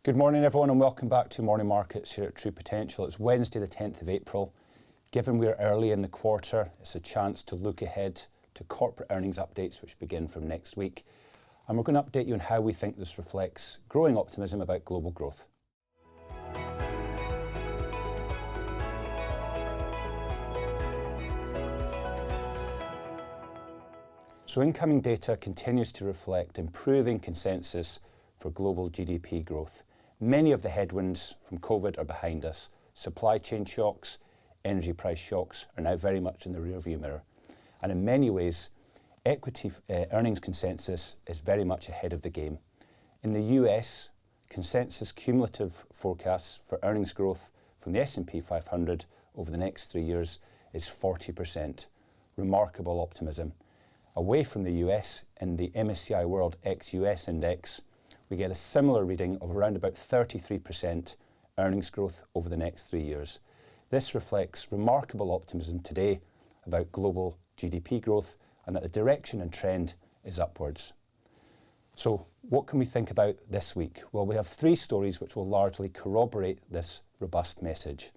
Good morning everyone and welcome back to Morning Markets here at True Potential. It's Wednesday the 10th of April. Given we're early in the quarter, it's a chance to look ahead to corporate earnings updates which begin from next week. And we're going to update you on how we think this reflects growing optimism about global growth. So incoming data continues to reflect improving consensus for global GDP growth. Many of the headwinds from COVID are behind us. Supply chain shocks, energy price shocks are now very much in the rearview mirror. And in many ways, equity earnings consensus is very much ahead of the game. In the US, consensus cumulative forecasts for earnings growth from the S&P 500 over the next 3 years is 40%. Remarkable optimism. Away from the US, in the MSCI World ex-US Index, we get a similar reading of around about 33% earnings growth over the next 3 years. This reflects remarkable optimism today about global GDP growth and that the direction and trend is upwards. So what can we think about this week? Well, we have 3 stories which will largely corroborate this robust message.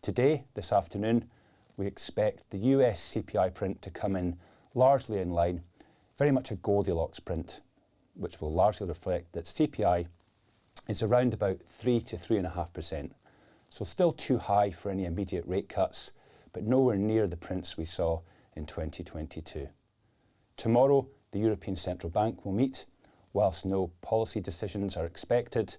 Today, this afternoon, we expect the US CPI print to come in largely in line, very much a Goldilocks print, which will largely reflect that CPI is around about 3 to 3.5%. So still too high for any immediate rate cuts, but nowhere near the prints we saw in 2022. Tomorrow, the European Central Bank will meet. Whilst no policy decisions are expected,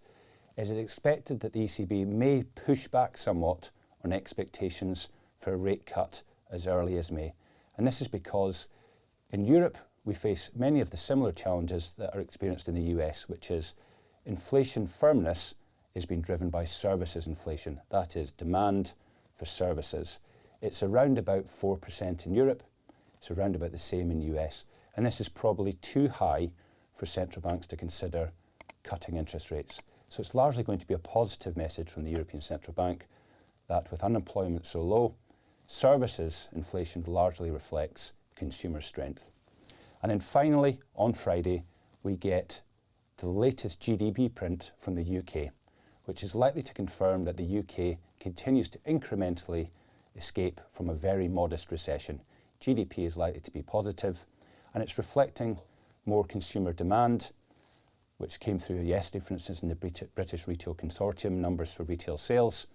it is expected that the ECB may push back somewhat on expectations for a rate cut as early as May. And this is because in Europe, we face many of the similar challenges that are experienced in the US, which is inflation firmness is being driven by services inflation. That is demand for services. It's around about 4% in Europe. It's around about the same in US. And this is probably too high for central banks to consider cutting interest rates. So it's largely going to be a positive message from the European Central Bank that with unemployment so low, services inflation largely reflects consumer strength. And then finally, on Friday, we get the latest GDP print from the UK, which is likely to confirm that the UK continues to incrementally escape from a very modest recession. GDP is likely to be positive, and it's reflecting more consumer demand, which came through yesterday, for instance, in the British Retail Consortium numbers for retail sales.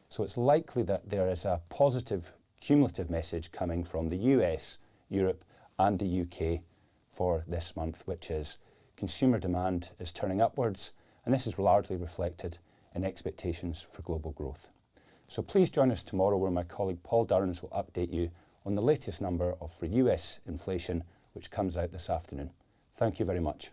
So it's likely that there is a positive cumulative message coming from the US, Europe, and the UK for this month, which is consumer demand is turning upwards, and this is largely reflected in expectations for global growth. So please join us tomorrow where my colleague Paul Durrans will update you on the latest number for US inflation, which comes out this afternoon. Thank you very much.